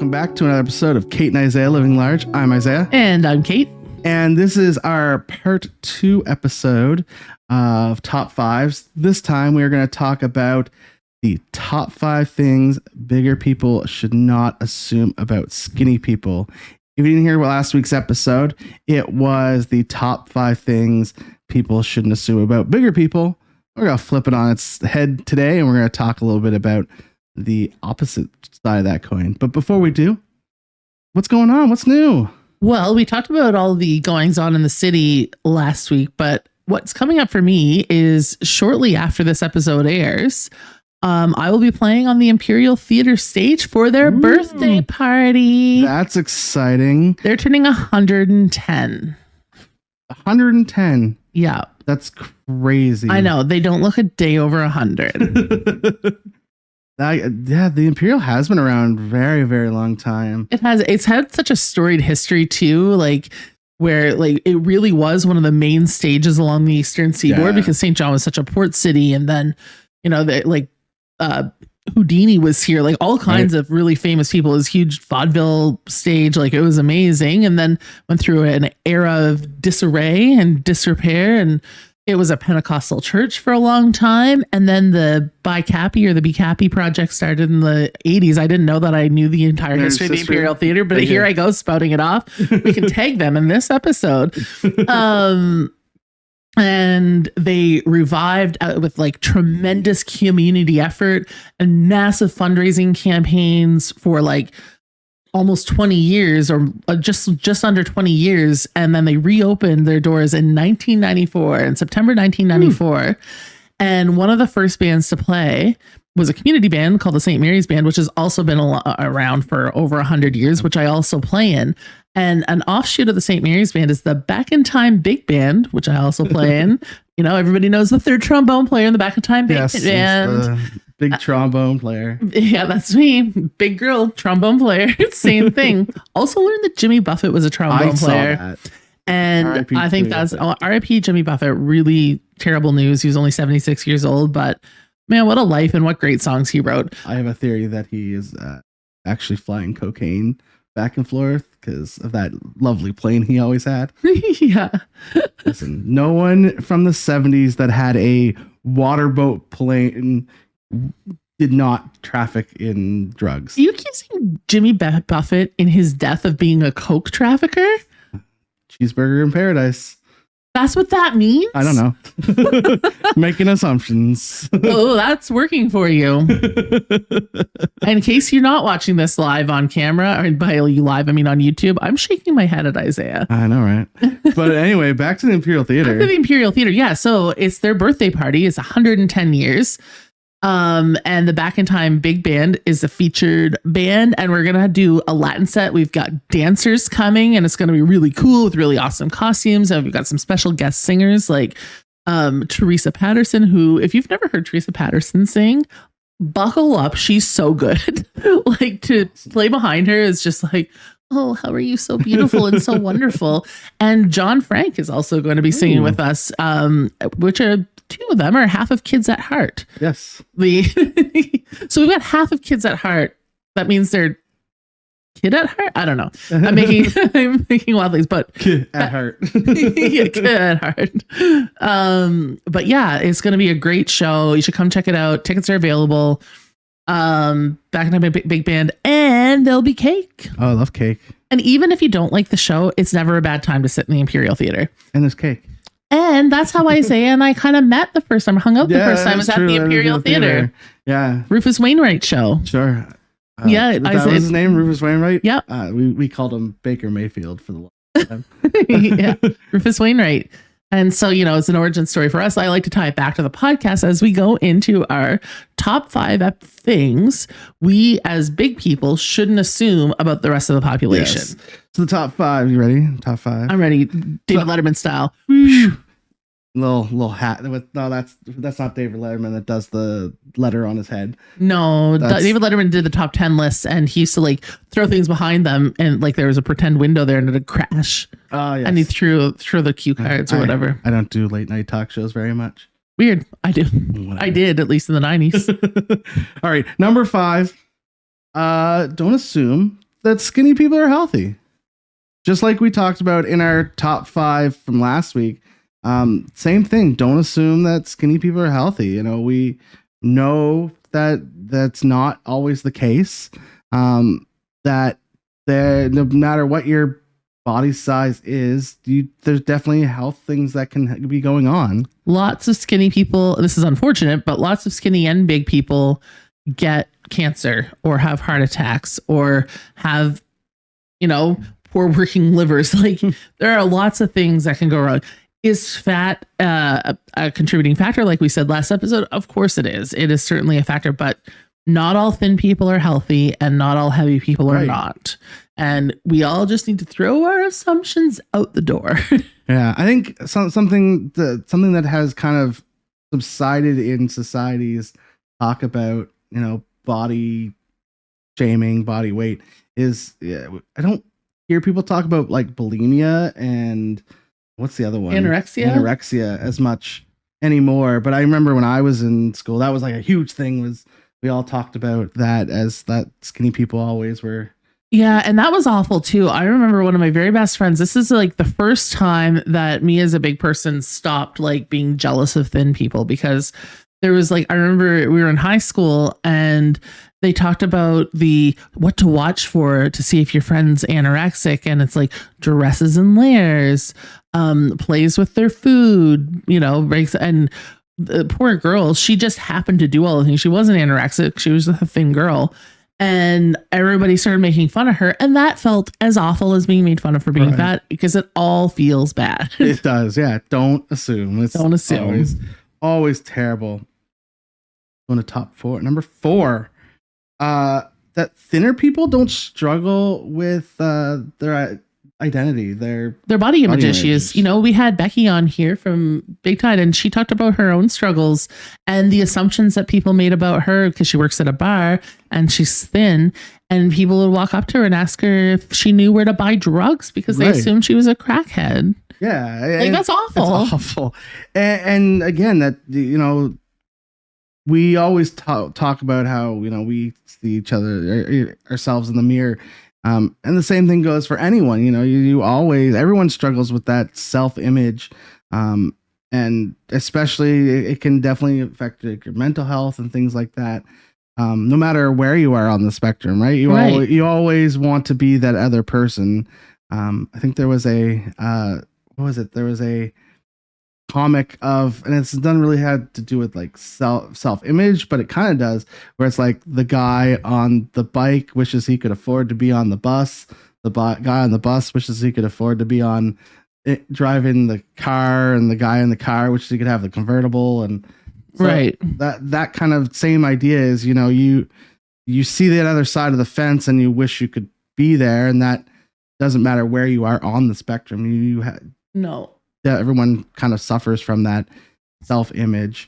welcome back to another episode of Kate and Isaiah Living Large. I'm Isaiah. And I'm Kate. And this is our part 2 episode of Top 5s. This time we are going to talk about the top 5 things bigger people should not assume about skinny people. If you didn't hear last week's episode, it was the top 5 things people shouldn't assume about bigger people. We're going to flip it on its head today, and we're going to talk a little bit about the opposite side of that coin. But before we do, what's going on? What's new? Well, we talked about all the goings on in the city last week, but what's coming up for me is shortly after this episode airs, I will be playing on the Imperial Theater stage for their birthday party. That's exciting. They're turning 110. 110. Yeah. That's crazy. I know. They don't look a day over 100. Yeah, the Imperial has been around very, very long time. It's had such a storied history too, like where like it really was one of the main stages along the Eastern Seaboard because St. John was such a port city, and then Houdini was here, like all kinds of really famous people. It was huge vaudeville stage, like it was amazing, and then went through an era of disarray and disrepair, and it was a Pentecostal church for a long time. And then the BICAPI or the BCAPI project started in the 80s. I didn't know that I knew the entire history of the Imperial Theater, but here I go spouting it off. We can tag them in this episode. And they revived with like tremendous community effort and massive fundraising campaigns for like almost 20 years or just under 20 years. And then they reopened their doors in 1994, in September 1994. And one of the first bands to play was a community band called the St. Mary's Band, which has also been around for over 100 years, which I also play in. And an offshoot of the St. Mary's Band is the Back in Time Big Band, which I also play in. You know, everybody knows the third trombone player in the Back in Time Big Band. Big trombone player. Yeah, that's me. Big girl, trombone player. Same thing. Also learned that Jimmy Buffett was a trombone player. Saw that. And R.I.P. I think that's R.I.P. Jimmy Buffett. Really terrible news. He was only 76 years old, but man, what a life and what great songs he wrote. I have a theory that he is actually flying cocaine back and forth because of that lovely plane he always had. Yeah. Listen, no one from the 70s that had a waterboat plane did not traffic in drugs. Are you accusing Jimmy Buffett in his death of being a coke trafficker? Cheeseburger in paradise. That's what that means? I don't know. Making assumptions. Oh, that's working for you. In case you're not watching this live on camera, or by you live, I mean on YouTube, I'm shaking my head at Isaiah. I know, right? But anyway, back to the Imperial Theater. Back to the Imperial Theater, yeah. So it's their birthday party. It's 110 years. And the Back in Time Big Band is a featured band, and we're gonna do a Latin set. We've got dancers coming, and it's gonna be really cool with really awesome costumes, and we've got some special guest singers like Teresa Patterson, who, if you've never heard Teresa Patterson sing, buckle up, she's so good. Like, to play behind her is just like, oh, how are you so beautiful and so wonderful. And John Frank is also going to be singing with us, which are two of them are half of Kids at Heart. Yes. So we've got half of Kids at Heart. That means they're kid at heart? I don't know. I'm making wild things, but kid at heart. Yeah, kid at heart. But yeah, it's going to be a great show. You should come check it out. Tickets are available. Back in Time Big Band, and there'll be cake. Oh, I love cake. And even if you don't like the show, it's never a bad time to sit in the Imperial Theater. And there's cake. And that's how Isaiah and I kind of met the first time, hung out the first time was at the Imperial Theater. Yeah. Rufus Wainwright show. Sure. Yeah. That was his name, Rufus Wainwright? Yeah. We called him Baker Mayfield for the long time. Yeah. Rufus Wainwright. And so, you know, it's an origin story for us. I like to tie it back to the podcast as we go into our top 5 things we as big people shouldn't assume about the rest of the population. Yes. So the top 5, you ready? Top 5. I'm ready. David Letterman style. Little hat. No, that's not David Letterman that does the letter on his head. No, David Letterman did the top 10 lists, and he used to like throw things behind them, and like there was a pretend window there and it'd crash. Oh, yes. And he threw the cue cards or whatever. I don't do late night talk shows very much. Weird. I do. Whatever. I did, at least in the 90s. All right. Number 5. Don't assume that skinny people are healthy. Just like we talked about in our top 5 from last week. Same thing. Don't assume that skinny people are healthy. You know, we know that that's not always the case. That no matter what your body size is, there's definitely health things that can be going on. Lots of skinny people, this is unfortunate, but lots of skinny and big people get cancer or have heart attacks or have, poor working livers. Like there are lots of things that can go wrong. Is fat a contributing factor? Like we said last episode, of course it is. It is certainly a factor, but not all thin people are healthy and not all heavy people are not. And we all just need to throw our assumptions out the door. Yeah, I think something that has kind of subsided in society's talk about, body shaming, body weight is, I don't hear people talk about like bulimia and what's the other one? Anorexia as much anymore. But I remember when I was in school, that was like a huge thing. Was we all talked about that as that skinny people always were. Yeah, and that was awful too. I remember one of my very best friends. This is like the first time that me as a big person stopped like being jealous of thin people, because there was like, I remember we were in high school and they talked about what to watch for to see if your friend's anorexic, and it's like dresses in layers, plays with their food, breaks. And the poor girl, she just happened to do all the things. She wasn't anorexic. She was a thin girl. And everybody started making fun of her. And that felt as awful as being made fun of for being fat, because it all feels bad. It does. Yeah. Don't assume. Don't assume. Always terrible. Going to top 4. Number 4, that thinner people don't struggle with their identity, their body image issues. We had Becky on here from Big Tide, and she talked about her own struggles and the assumptions that people made about her because she works at a bar and she's thin, and people would walk up to her and ask her if she knew where to buy drugs because they assumed she was a crackhead. Yeah. Like that's awful. It's awful. And again, that, we always talk about how, we see each other, ourselves in the mirror. And the same thing goes for anyone. Everyone struggles with that self-image. And especially it can definitely affect your mental health and things like that. No matter where you are on the spectrum, right? You always want to be that other person. I think there was a comic of, and it's doesn't really have to do with like self-image, but it kind of does, where it's like the guy on the bike wishes he could afford to be on the bus. The guy on the bus wishes he could afford to be on driving the car, and the guy in the car wishes he could have the convertible. And so that kind of same idea is, you see the other side of the fence and you wish you could be there, and that doesn't matter where you are on the spectrum. No. Yeah, everyone kind of suffers from that self-image.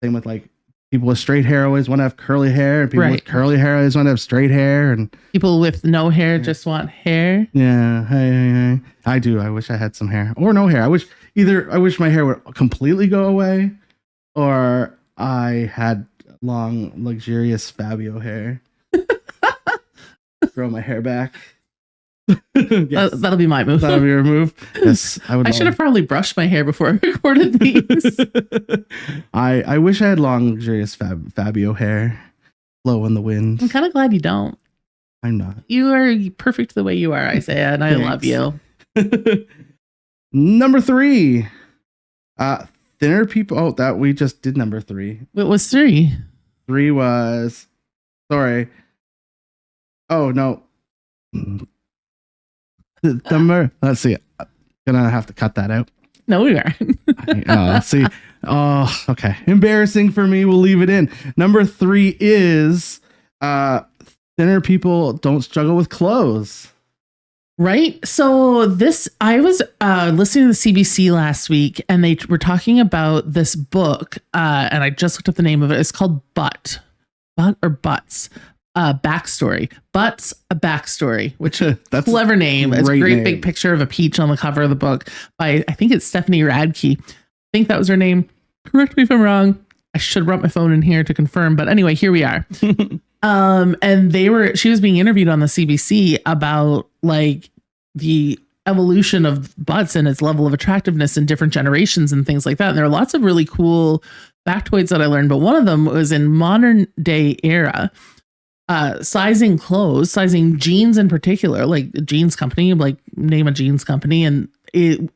Same with like people with straight hair always want to have curly hair, and people with curly hair always want to have straight hair, and people with no hair just want hair. Yeah, hey. I do. I wish I had some hair or no hair. I wish my hair would completely go away, or I had long, luxurious Fabio hair. Grow my hair back. Yes. That'll be my move. That'll be your move. Yes, I should have probably brushed my hair before I recorded these. I wish I had long, luxurious Fabio hair, blow in the wind. I'm kind of glad you don't. I'm not. You are perfect the way you are, Isaiah, and I love you. Number 3, thinner people. Oh, that we just did number 3. What was 3? 3 was, sorry. Oh no. Let's see. Gonna have to cut that out. No, we aren't. Let's see. Oh, okay. Embarrassing for me. We'll leave it in. Number 3 is thinner people don't struggle with clothes. Right. So I was listening to the CBC last week, and they were talking about this book, and I just looked up the name of it. It's called Butts. Backstory. Butts, a Backstory, which that's clever name. It's a great name. Big picture of a peach on the cover of the book by, I think it's Stephanie Radke. I think that was her name. Correct me if I'm wrong. I should have brought my phone in here to confirm. But anyway, here we are. And she was being interviewed on the CBC about like the evolution of butts and its level of attractiveness in different generations and things like that. And there are lots of really cool factoids that I learned, but one of them was in modern day era, sizing clothes, sizing jeans in particular, like a jeans company, like name a jeans company, and it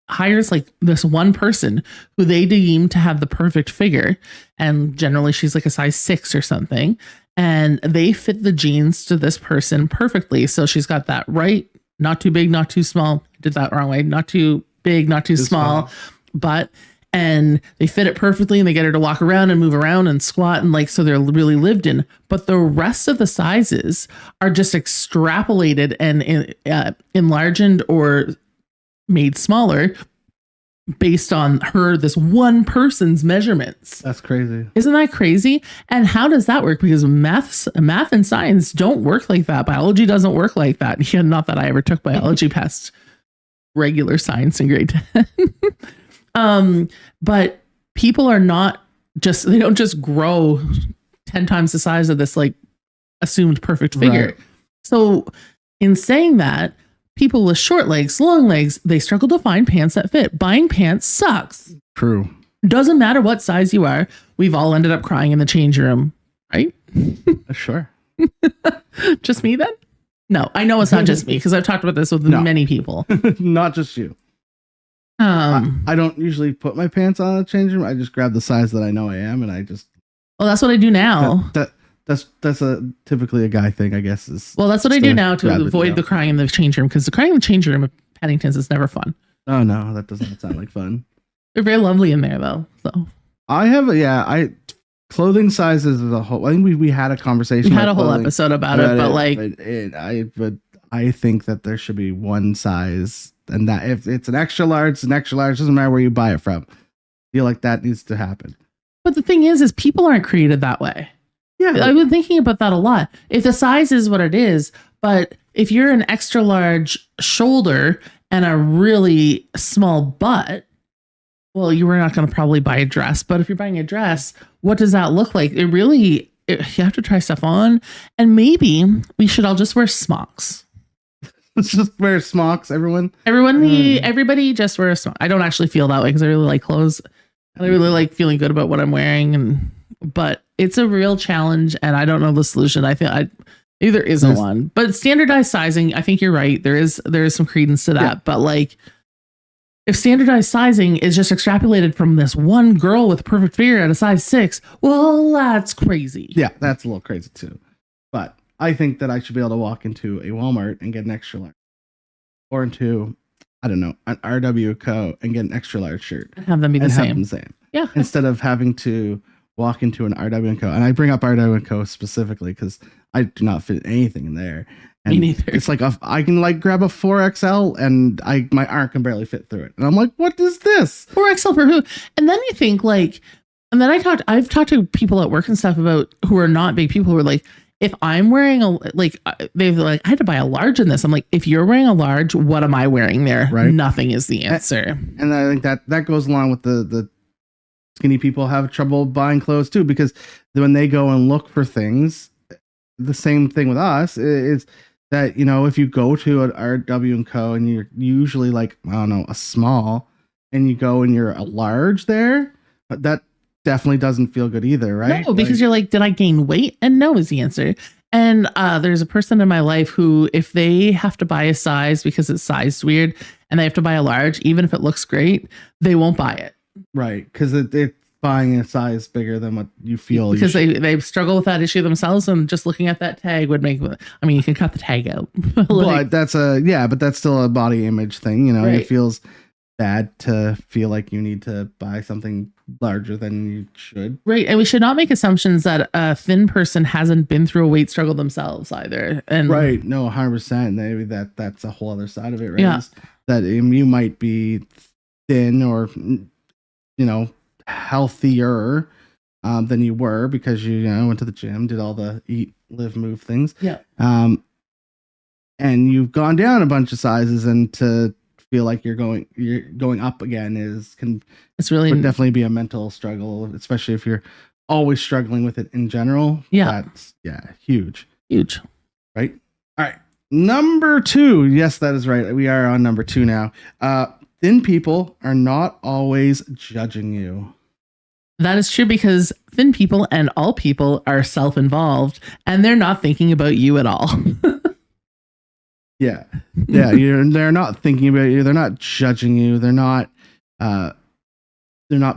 hires like this one person who they deem to have the perfect figure. And generally she's like a size 6 or something. And they fit the jeans to this person perfectly. So she's got that right, not too big, not too small. Did that wrong way. Not too big, not too small, but and they fit it perfectly and they get her to walk around and move around and squat and like, so they're really lived in. But the rest of the sizes are just extrapolated and enlarged or made smaller based on this one person's measurements. That's crazy. Isn't that crazy? And how does that work? Because math and science don't work like that. Biology doesn't work like that. Yeah, not that I ever took biology past regular science in grade 10. But people are not just, they don't just grow 10 times the size of this like assumed perfect figure. Right. So in saying that, people with short legs, long legs, they struggle to find pants that fit. Buying pants sucks. True. Doesn't matter what size you are. We've all ended up crying in the change room, right? Sure. Just me then? No, I know it's not just me because I've talked about this with many people. Not just you. I don't usually put my pants on in the change room. I just grab the size that I know I am, and I just. Well, that's what I do now. That's typically a guy thing, I guess. Well, that's what I do now to avoid the crying in the change room, because the crying in the change room at Paddington's is never fun. Oh no, that doesn't sound like fun. They're very lovely in there though. So I have clothing sizes as a whole. I think we had a conversation. We had a whole episode about it, but like, I think that there should be one size, and that if it's an extra large, it's an extra large. Doesn't matter where you buy it from. I feel like that needs to happen. But the thing is people aren't created that way. Yeah, I've been thinking about that a lot. If the size is what it is, but if you're an extra large shoulder and a really small butt, well, you were not going to probably buy a dress. But if you're buying a dress, what does that look like? You have to try stuff on, and maybe we should all just wear smocks. Let's just wear smocks, everyone. Everybody just wear a smock. I don't actually feel that way because I really like clothes. I really like feeling good about what I'm wearing, but it's a real challenge, and I don't know the solution. I think there isn't one, but standardized sizing, I think you're right. There is some credence to that, yeah. But like, if standardized sizing is just extrapolated from this one girl with a perfect figure at a size 6, well, that's crazy. Yeah, that's a little crazy too. But I think that I should be able to walk into a Walmart and get an extra large, or into, I don't know, an RW Co. and get an extra large shirt. And have them be the same. Yeah. Instead of having to walk into an RW & Co. And I bring up RW & Co. specifically because I do not fit anything in there. And me neither. It's like I can like grab a 4XL and my arm can barely fit through it. And I'm like, what is this? 4XL for who? And then you think like, and then I've talked to people at work and stuff about who are not big people who are like, if I'm wearing they've like, I had to buy a large in this. I'm like, if you're wearing a large, what am I wearing there? Right. Nothing is the answer. And I think that goes along with the skinny people have trouble buying clothes too, because when they go and look for things, the same thing with us is that, you know, if you go to an RW & Co. and you're usually like, I don't know, a small, and you go and you're a large there, that definitely doesn't feel good either, right? No, because you're like, did I gain weight? And no is the answer. And there's a person in my life who, if they have to buy a size because it's sized weird and they have to buy a large, even if it looks great, they won't buy it. Right, because it's buying a size bigger than what you feel. Because they struggle with that issue themselves, and just looking at that tag would make. I mean, you can cut the tag out. But that's still a body image thing, you know. Right. It feels bad to feel like you need to buy something larger than you should. Right, and we should not make assumptions that a thin person hasn't been through a weight struggle themselves either. And right, no, 100%. Maybe that's a whole other side of it, right? Yeah. That you might be thin or, you know, healthier than you were because you went to the gym, did all the eat, live, move things. Yeah. And you've gone down a bunch of sizes, and to feel like you're going up again would definitely be a mental struggle, especially if you're always struggling with it in general. Yeah. That's huge. Huge. Right. All right. Number 2. Yes, that is right. We are on number 2 now. Thin people are not always judging you. That is true because thin people and all people are self-involved and they're not thinking about you at all. Yeah. They're not thinking about you. They're not judging you. They're not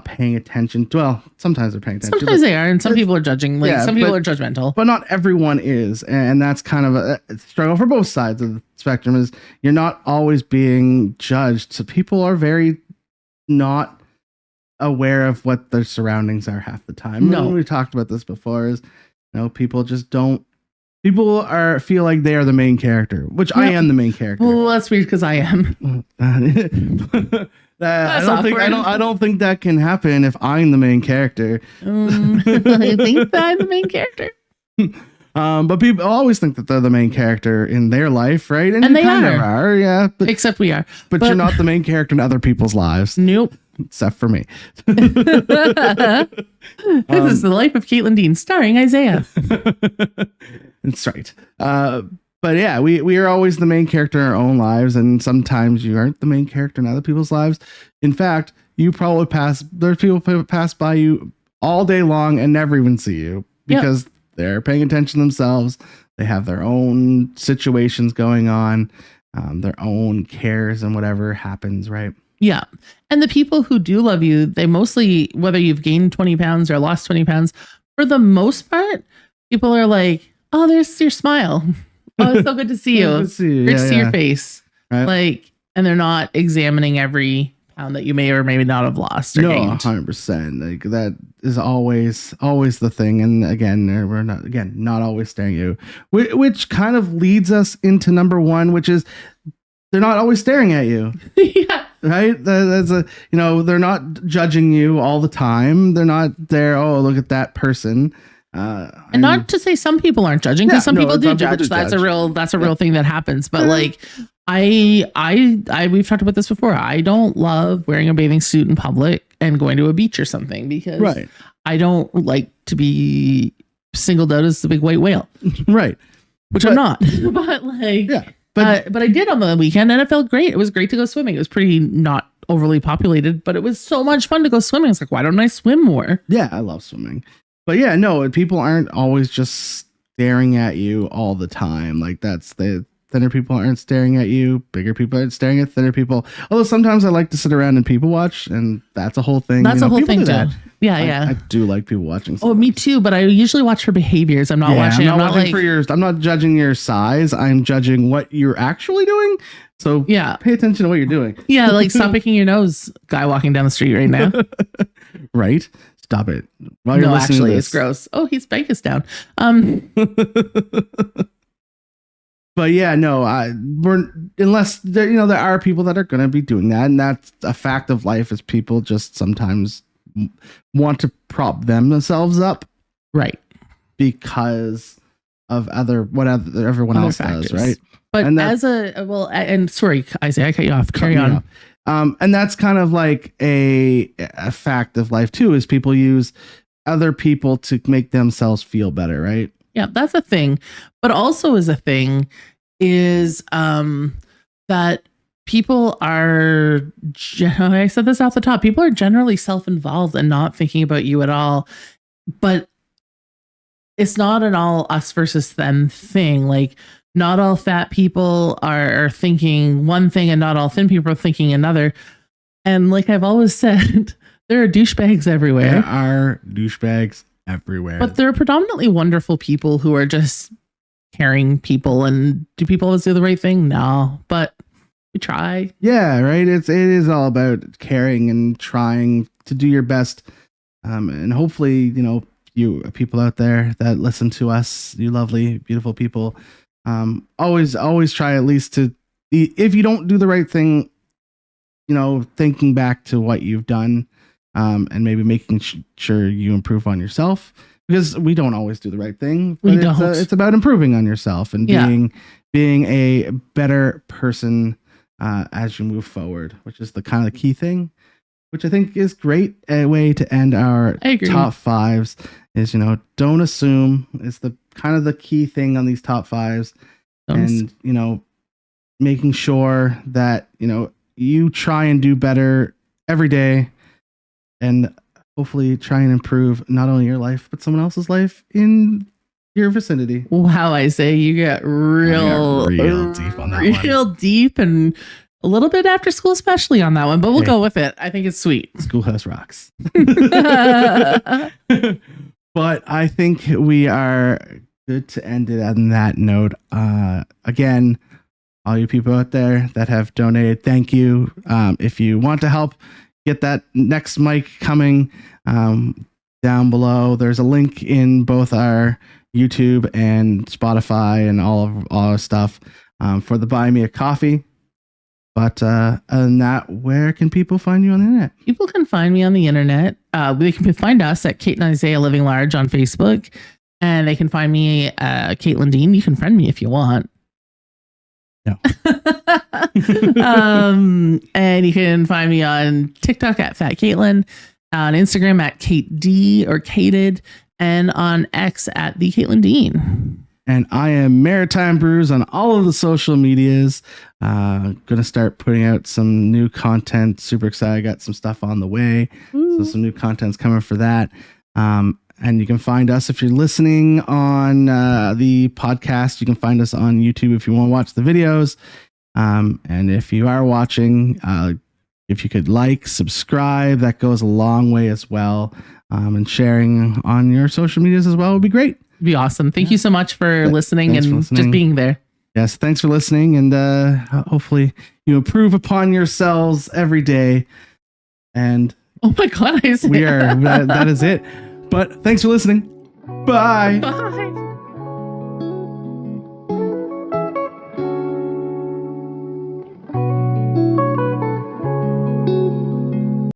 paying attention. Well, sometimes they're paying attention. Sometimes they are, and some people are judging. Like some people are judgmental. But not everyone is. And that's kind of a struggle for both sides of the spectrum, is you're not always being judged. So people are very not aware of what their surroundings are half the time. No. We talked about this before, is people just don't. People feel like they are the main character, which I am the main character. Well, that's weird because I am. I don't think that can happen if I'm the main character. I think that I'm the main character. But people always think that they're the main character in their life, right? And they kind of are, yeah. Except we are. But you're not the main character in other people's lives. Nope. Except for me. This is the life of Caitlin Dean, starring Isaiah. That's right. But yeah, we are always the main character in our own lives, and sometimes you aren't the main character in other people's lives. In fact, there's people who pass by you all day long and never even see you because they're paying attention to themselves. They have their own situations going on, their own cares and whatever happens, right? Yeah. And the people who do love you, they mostly, whether you've gained 20 pounds or lost 20 pounds, for the most part, people are like, oh, there's your smile. Oh, it's so good to see you. Good to see your face. Right. Like, and they're not examining every pound that you may or may not have lost or gained. 100%. Like that is always the thing. And again, we're not always staring at you, which kind of leads us into number 1, which is they're not always staring at you. Yeah. Right. That's they're not judging you all the time. They're not there. Oh, look at that person. And not to say some people aren't judging, because some people do judge. That's a real thing that happens. But like, we've talked about this before. I don't love wearing a bathing suit in public and going to a beach or something because I don't like to be singled out as the big white whale. Right. I'm not. But like, yeah. But I did on the weekend and it felt great. It was great to go swimming. It was pretty not overly populated, but it was so much fun to go swimming. It's like, why don't I swim more? Yeah, I love swimming. But yeah, no, people aren't always just staring at you all the time. Like thinner people aren't staring at you. Bigger people aren't staring at thinner people. Although sometimes I like to sit around and people watch, and that's a whole thing. That's a whole thing too. Yeah. I do like people watching. Oh, me too. But I usually watch for behaviors. I'm not watching. I'm not judging your size. I'm judging what you're actually doing. So pay attention to what you're doing. Yeah, like stop picking your nose, guy walking down the street right now. Right. Stop it. No, actually, it's gross. Oh, he's bank is down. But yeah, no, unless there are people that are going to be doing that, and that's a fact of life. Is people just sometimes want to prop themselves up, right? Because of what everyone else does, right? But and sorry, Isaiah, I cut you off. Carry on. And that's kind of like a fact of life too, is people use other people to make themselves feel better, right? Yeah, that's a thing. But also is a thing is that people are, I said this off the top, people are generally self-involved and not thinking about you at all. But it's not an all us versus them thing. Like, not all fat people are thinking one thing and not all thin people are thinking another. And like I've always said, there are douchebags everywhere. There are douchebags everywhere. But there are predominantly wonderful people who are just caring people. And do people always do the right thing? No, but we try. Yeah, right. It is all about caring and trying to do your best. And hopefully, you people out there that listen to us, you lovely, beautiful people, always try at least to, if you don't do the right thing, thinking back to what you've done, and maybe making sure you improve on yourself, because we don't always do the right thing. But it's about improving on yourself and being a better person as you move forward, which is the kind of key thing, which I think is great a way to end our top fives. is, don't assume is the kind of the key thing on these top fives. And, making sure that, you try and do better every day and hopefully try and improve not only your life, but someone else's life in your vicinity. Wow, I say you get real deep on that one. Real deep and a little bit after school, especially on that one, but we'll go with it. I think it's sweet. Schoolhouse rocks. But I think we are good to end it on that note. Again, all you people out there that have donated, thank you. If you want to help get that next mic coming, down below, there's a link in both our YouTube and Spotify and all our stuff for the Buy Me a Coffee. But other than that, where can people find you on the internet? People can find me on the internet. They can find us at Kate and Isaiah Living Large on Facebook. And they can find me, Caitlin Dean. You can friend me if you want. No. And you can find me on TikTok at Fat Caitlin, on Instagram at Kate D or Kated, and on X at the Caitlin Dean. And I am Maritime Brews on all of the social medias. Gonna start putting out some new content. Super excited. Got some stuff on the way. Ooh. So some new content's coming for that. And you can find us if you're listening on the podcast. You can find us on YouTube if you want to watch the videos. And if you are watching, if you could subscribe, that goes a long way as well. And sharing on your social medias as well would be great. It'd be awesome. Thank you so much for listening just being there. Yes, thanks for listening. And hopefully you improve upon yourselves every day. And oh my God, that is it. But thanks for listening. Bye. Bye.